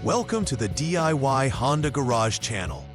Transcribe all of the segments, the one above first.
Welcome to the DIY Honda Garage channel.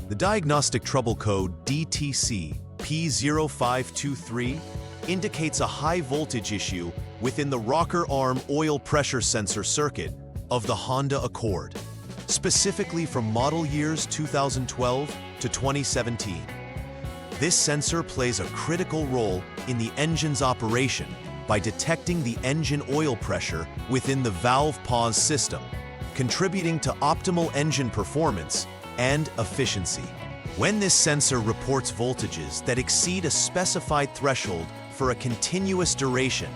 The Diagnostic Trouble Code DTC P0523 indicates a high voltage issue within the rocker arm oil pressure sensor circuit of the Honda Accord, specifically from model years 2012 to 2017. This sensor plays a critical role in the engine's operation by detecting the engine oil pressure within the valve pause system, contributing to optimal engine performance and efficiency. When this sensor reports voltages that exceed a specified threshold for a continuous duration,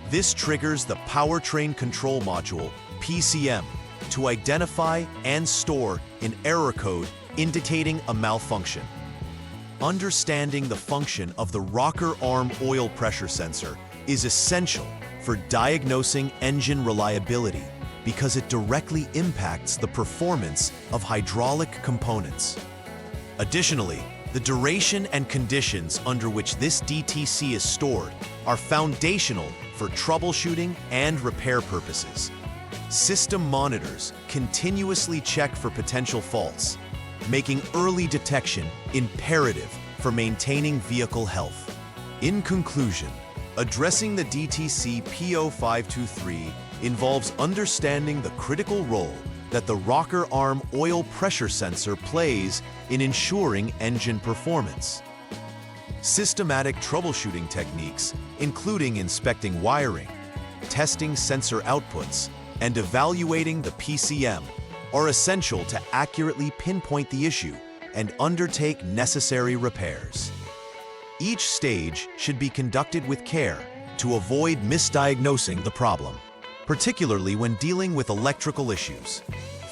this triggers the Powertrain Control Module, PCM, to identify and store an error code indicating a malfunction. Understanding the function of the rocker arm oil pressure sensor is essential for diagnosing engine reliability because it directly impacts the performance of hydraulic components. Additionally, the duration and conditions under which this DTC is stored are foundational for troubleshooting and repair purposes. System monitors continuously check for potential faults, making early detection imperative for maintaining vehicle health. In conclusion, addressing the DTC P0523 involves understanding the critical role that the rocker arm oil pressure sensor plays in ensuring engine performance. Systematic troubleshooting techniques, including inspecting wiring, testing sensor outputs, and evaluating the PCM, are essential to accurately pinpoint the issue and undertake necessary repairs. Each stage should be conducted with care to avoid misdiagnosing the problem, particularly when dealing with electrical issues.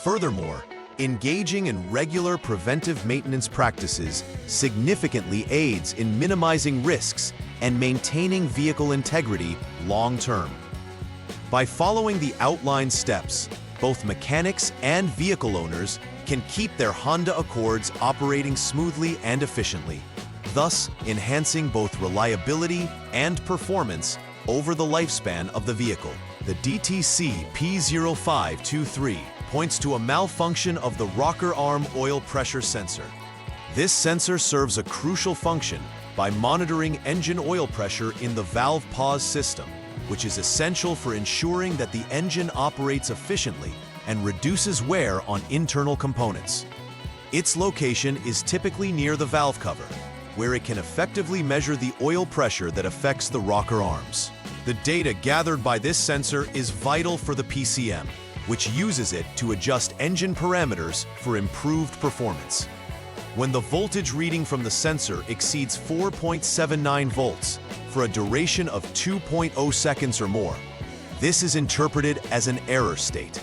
Furthermore, engaging in regular preventive maintenance practices significantly aids in minimizing risks and maintaining vehicle integrity long-term. By following the outlined steps, both mechanics and vehicle owners can keep their Honda Accords operating smoothly and efficiently, thus enhancing both reliability and performance over the lifespan of the vehicle. The DTC P0523 points to a malfunction of the rocker arm oil pressure sensor. This sensor serves a crucial function by monitoring engine oil pressure in the valve pause system, which is essential for ensuring that the engine operates efficiently and reduces wear on internal components. Its location is typically near the valve cover, where it can effectively measure the oil pressure that affects the rocker arms. The data gathered by this sensor is vital for the PCM, which uses it to adjust engine parameters for improved performance. When the voltage reading from the sensor exceeds 4.79 volts for a duration of 2.0 seconds or more, this is interpreted as an error state.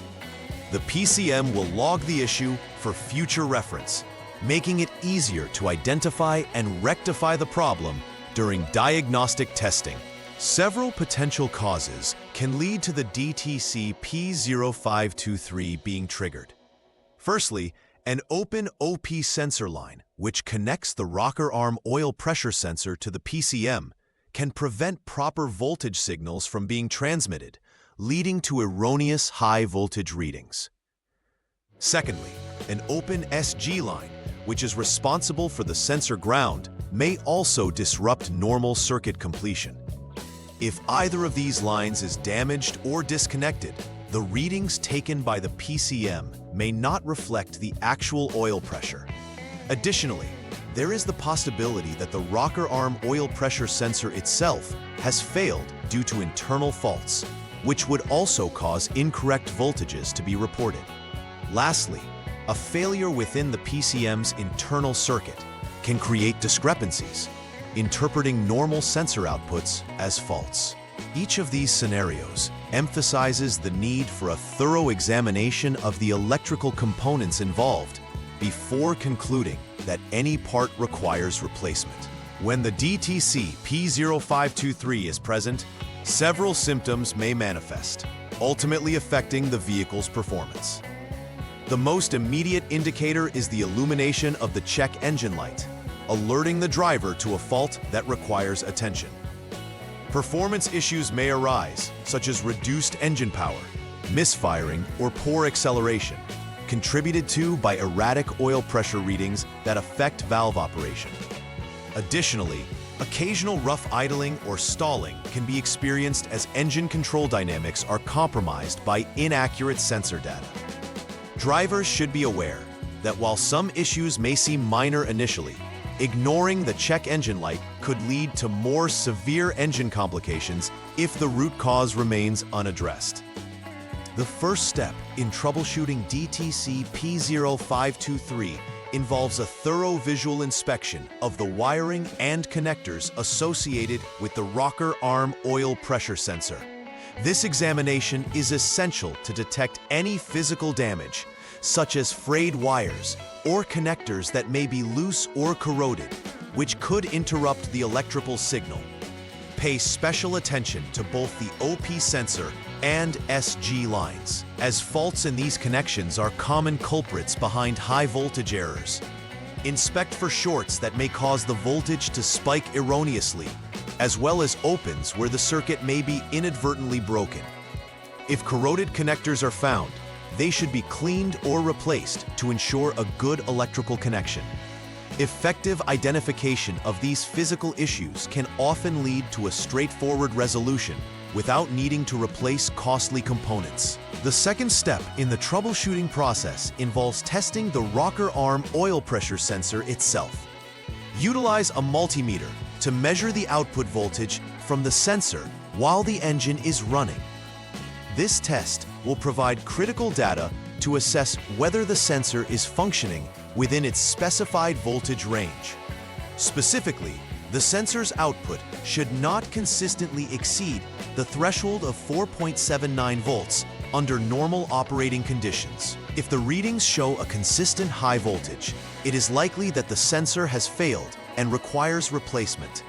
The PCM will log the issue for future reference, making it easier to identify and rectify the problem during diagnostic testing. Several potential causes can lead to the DTC P0523 being triggered. Firstly, an open OP sensor line, which connects the rocker arm oil pressure sensor to the PCM, can prevent proper voltage signals from being transmitted, leading to erroneous high voltage readings. Secondly, an open SG line, which is responsible for the sensor ground, may also disrupt normal circuit completion. If either of these lines is damaged or disconnected, the readings taken by the PCM may not reflect the actual oil pressure. Additionally, there is the possibility that the rocker arm oil pressure sensor itself has failed due to internal faults, which would also cause incorrect voltages to be reported. Lastly, a failure within the PCM's internal circuit can create discrepancies, interpreting normal sensor outputs as faults. Each of these scenarios emphasizes the need for a thorough examination of the electrical components involved before concluding that any part requires replacement. When the DTC P0523 is present, several symptoms may manifest, ultimately affecting the vehicle's performance. The most immediate indicator is the illumination of the check engine light, alerting the driver to a fault that requires attention. Performance issues may arise, such as reduced engine power, misfiring, or poor acceleration, contributed to by erratic oil pressure readings that affect valve operation. Additionally, occasional rough idling or stalling can be experienced as engine control dynamics are compromised by inaccurate sensor data. Drivers should be aware that while some issues may seem minor initially, ignoring the check engine light could lead to more severe engine complications if the root cause remains unaddressed. The first step in troubleshooting DTC P0523 involves a thorough visual inspection of the wiring and connectors associated with the rocker arm oil pressure sensor. This examination is essential to detect any physical damage, such as frayed wires or connectors that may be loose or corroded, which could interrupt the electrical signal. Pay special attention to both the OP sensor and SG lines, as faults in these connections are common culprits behind high voltage errors. Inspect for shorts that may cause the voltage to spike erroneously, as well as opens where the circuit may be inadvertently broken. If corroded connectors are found, they should be cleaned or replaced to ensure a good electrical connection. Effective identification of these physical issues can often lead to a straightforward resolution without needing to replace costly components. The second step in the troubleshooting process involves testing the rocker arm oil pressure sensor itself. Utilize a multimeter to measure the output voltage from the sensor while the engine is running. This test will provide critical data to assess whether the sensor is functioning within its specified voltage range. Specifically, the sensor's output should not consistently exceed the threshold of 4.79 volts under normal operating conditions. If the readings show a consistent high voltage, it is likely that the sensor has failed and requires replacement.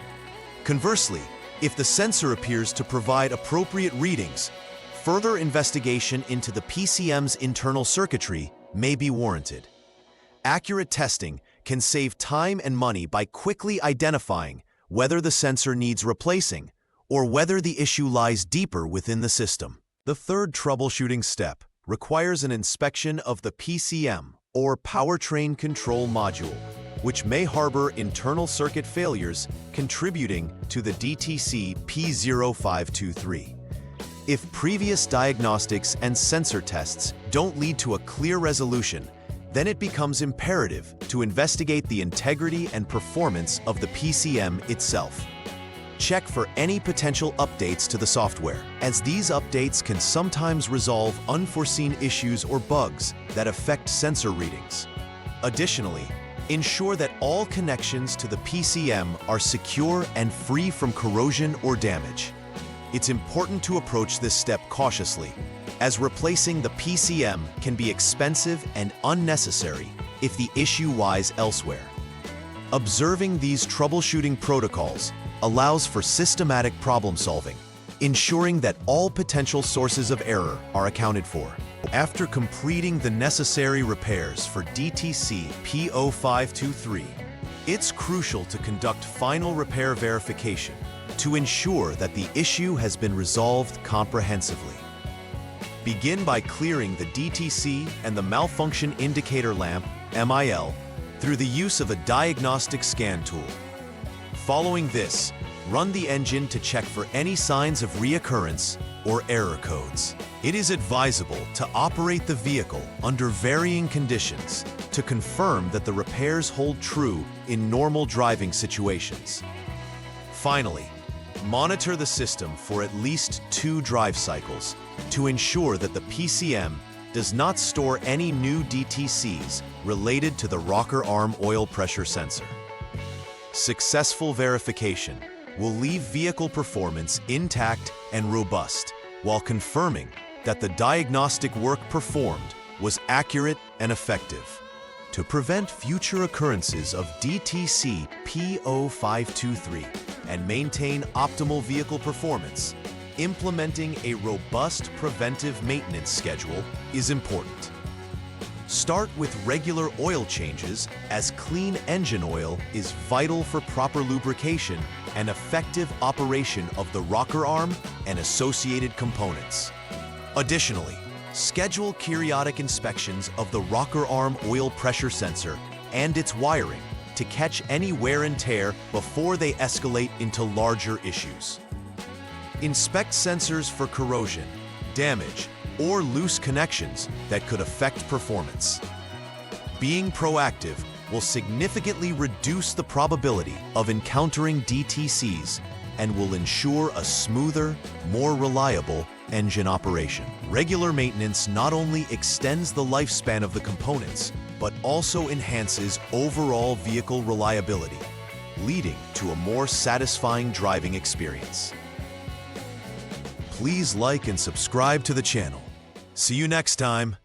Conversely, if the sensor appears to provide appropriate readings, further investigation into the PCM's internal circuitry may be warranted. Accurate testing can save time and money by quickly identifying whether the sensor needs replacing or whether the issue lies deeper within the system. The third troubleshooting step requires an inspection of the PCM, or Powertrain Control Module, which may harbor internal circuit failures contributing to the DTC P0523. If previous diagnostics and sensor tests don't lead to a clear resolution, then it becomes imperative to investigate the integrity and performance of the PCM itself. Check for any potential updates to the software, as these updates can sometimes resolve unforeseen issues or bugs that affect sensor readings. Additionally, ensure that all connections to the PCM are secure and free from corrosion or damage. It's important to approach this step cautiously, as replacing the PCM can be expensive and unnecessary if the issue lies elsewhere. Observing these troubleshooting protocols allows for systematic problem solving, ensuring that all potential sources of error are accounted for. After completing the necessary repairs for DTC P0523, it's crucial to conduct final repair verification to ensure that the issue has been resolved comprehensively. Begin by clearing the DTC and the malfunction indicator lamp, MIL, through the use of a diagnostic scan tool. Following this, run the engine to check for any signs of reoccurrence or error codes. It is advisable to operate the vehicle under varying conditions to confirm that the repairs hold true in normal driving situations. Finally, monitor the system for at least 2 drive cycles to ensure that the PCM does not store any new DTCs related to the rocker arm oil pressure sensor. Successful verification will leave vehicle performance intact and robust while confirming that the diagnostic work performed was accurate and effective. To prevent future occurrences of DTC P0523 and maintain optimal vehicle performance, implementing a robust preventive maintenance schedule is important. Start with regular oil changes, as clean engine oil is vital for proper lubrication and effective operation of the rocker arm and associated components. Additionally, Schedule periodic inspections of the rocker arm oil pressure sensor and its wiring to catch any wear and tear before they escalate into larger issues. Inspect sensors for corrosion, damage, or loose connections that could affect performance. Being proactive will significantly reduce the probability of encountering DTCs and will ensure a smoother, more reliable engine operation. Regular maintenance not only extends the lifespan of the components, but also enhances overall vehicle reliability, leading to a more satisfying driving experience. Please like and subscribe to the channel. See you next time.